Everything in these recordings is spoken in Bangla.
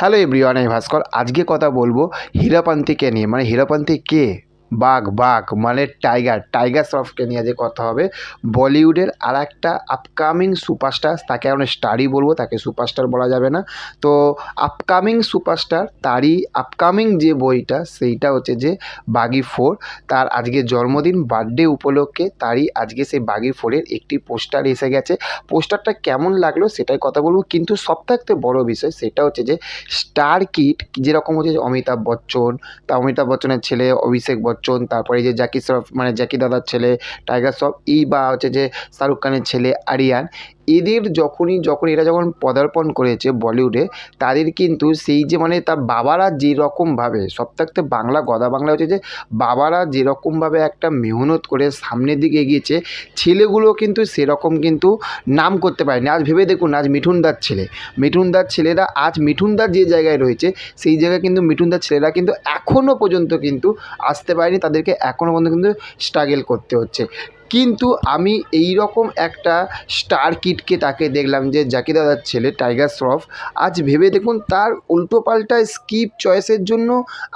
হ্যালো এভরিওয়ান, আমি ভাস্কর। আজকে কথা বলবো হীরাপান্তিকে নিয়ে। মানে হীরাপান্তি কে? বাঘ মানে টাইগার শ্রফকে নিয়ে আজকে কথা হবে। বলিউডের আর একটা আপকামিং সুপারস্টার, তাকে আমরা স্টারই বলবো, তাকে সুপারস্টার বলা যাবে না। তো আপকামিং সুপারস্টার, তারই আপকামিং যে বইটা সেইটা হচ্ছে যে বাগি 4। তার আজকে জন্মদিন, বার্থডে উপলক্ষে তারই আজকে সেই বাগি 4-এর একটি পোস্টার এসে গেছে। পোস্টারটা কেমন লাগলো সেটাই কথা বলবো, কিন্তু সবথেকে বড় বিষয় সেটা হচ্ছে যে স্টার কিড যেরকম হচ্ছে অমিতাভ বচ্চন, তা অমিতাভ বচ্চনের ছেলে অভিষেক বচ্চন, তারপরে যে জ্যাকি শ্রফ মানে জ্যাকি দাদার ছেলে টাইগার শ্রফ, এই বা হচ্ছে যে শাহরুখ খানের ছেলে আরিয়ান, এদের যখন এরা যখন পদার্পণ করেছে বলিউডে, তাদের কিন্তু সেই যে মানে তার বাবারা যেরকমভাবে সবথেকে বাংলা গদা বাংলা হচ্ছে যে বাবারা যেরকমভাবে একটা মেহনত করে সামনের দিকে এগিয়েছে, ছেলেগুলো কিন্তু সেরকম কিন্তু নাম করতে পারেনি। আজ ভেবে দেখুন, আজ মিঠুনদার ছেলেরা আজ মিঠুনদার যে জায়গায় রয়েছে সেই জায়গায় কিন্তু মিঠুনদার ছেলেরা কিন্তু এখনও পর্যন্ত কিন্তু আসতে পারেনি। তাদেরকে এখনও পর্যন্ত কিন্তু স্ট্রাগল করতে হচ্ছে। কিন্তু আমি এই রকম একটা স্টার কিডকে তাকে দেখলাম যে জ্যাকি দাদার ছেলে টাইগার শ্রফ। আজ ভেবে দেখুন, তার উল্টোপাল্টা স্কিপ চয়েসের জন্য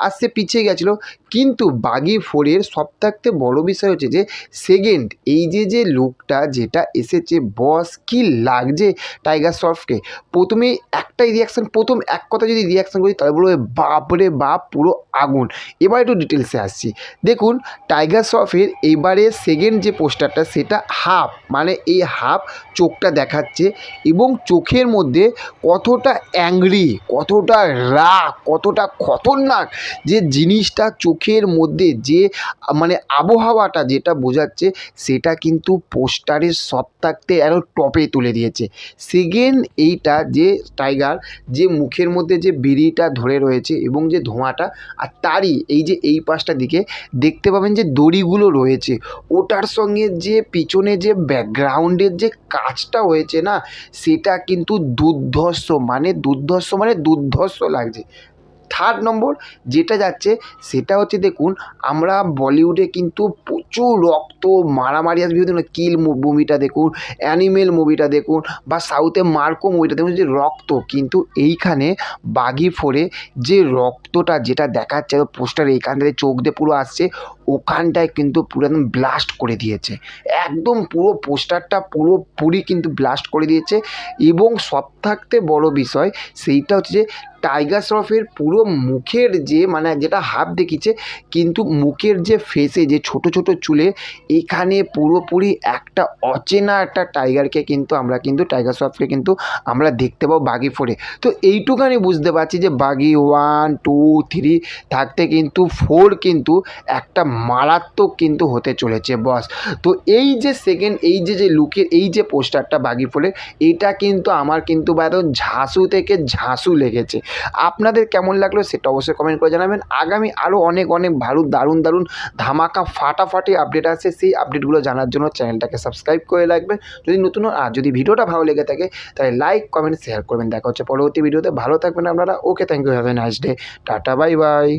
আজ সে পিছিয়ে গেছিলো। কিন্তু বাগি 4-এর সবথেকে বড় বিষয় হচ্ছে যে সেকেন্ড এই যে লুকটা যেটা এসেছে, বস কি লাগছে টাইগার শ্রফকে। প্রথমেই একটাই রিয়াকশান, প্রথম এক কথা যদি রিয়াকশান করি তাহলে বলবো বাপরে বাপ, পুরো আগুন। এবার একটু ডিটেলসে আসছি। দেখুন, টাইগার শ্রফের এবারে সেকেন্ড যে পোস্টারটা সেটা হাফ, মানে এই হাফ চোখটা দেখাচ্ছে এবং চোখের মধ্যে কতটা অ্যাংরি, কতটা রাগ, কতটা খতরনাক যে জিনিসটা চোখের মধ্যে যে মানে আবহাওয়াটা যেটা বোঝাচ্ছে, সেটা কিন্তু পোস্টারের সবথেকে আরও টপে তুলে দিয়েছে। সেকেন্ড এইটা যে টাইগার যে মুখের মধ্যে যে বিড়িটা ধরে রয়েছে এবং যে ধোঁয়াটা, আর তারই এই যে এই পাশটার দিকে দেখতে পাবেন যে দড়িগুলো রয়েছে, ওটার সঙ্গে যে পিছনে যে ব্যাকগ্রাউন্ডের যে কাজটা হয়েছে না, সেটা কিন্তু দুর্ধর্ষ লাগছে। থার্ড নম্বর যেটা যাচ্ছে সেটা হচ্ছে, দেখুন আমরা বলিউডে কিন্তু প্রচুর রক্ত মারামারি আসবে, বিভিন্ন কিল মুভিটা দেখুন, অ্যানিমেল মুভিটা দেখুন, বা সাউথে মার্কো মুভিটা দেখুন, যে রক্ত, কিন্তু এইখানে বাগি 4-এ যে রক্তটা যেটা দেখাচ্ছে পোস্টারে, এইখান থেকে চোখ দিয়ে পুরো আসছে, ওখানটায় কিন্তু পুরো একদম ব্লাস্ট করে দিয়েছে। একদম পুরো পোস্টারটা পুরোপুরি কিন্তু ব্লাস্ট করে দিয়েছে। এবং সবথেকে বড় বিষয় সেইটা হচ্ছে যে টাইগার শ্রফের পুরো মুখের যে মানে যেটা হাফ দেখিয়েছে, কিন্তু মুখের যে ফেসে যে ছোট চুলে, এখানে পুরোপুরি একটা অচেনা একটা টাইগারকে কিন্তু আমরা কিন্তু টাইগার শ্রফকে কিন্তু আমরা দেখতে পাবো বাগি 4-এ। তো এইটুখানি বুঝতে পারছি যে বাগি 1, 2, 3 থাকতে কিন্তু 4 কিন্তু একটা মারাত্মক কিন্তু হতে চলেছে বস। তো এই যে সেকেন্ড এই যে লুকের এই যে পোস্টারটা বাগি 4-এর, এটা কিন্তু আমার কিন্তু ঝাঁসু থেকে ঝাঁসু লেগেছে। আপনাদের কেমন লাগলো সেটা অবশ্যই কমেন্ট করে জানাবেন। আগামী আরও অনেক ভালো দারুণ ধামাকা ফাটাফাটি আপডেট আছে, সেই আপডেটগুলো জানার জন্য চ্যানেলটাকে সাবস্ক্রাইব করে রাখবেন যদি নতুন। আর যদি ভিডিওটা ভালো লেগে থাকে তাহলে লাইক, কমেন্ট, শেয়ার করবেন। দেখা হচ্ছে পরবর্তী ভিডিওতে। ভালো থাকবেন আপনারা। Okay, thank you, have a nice day, tata, bye by.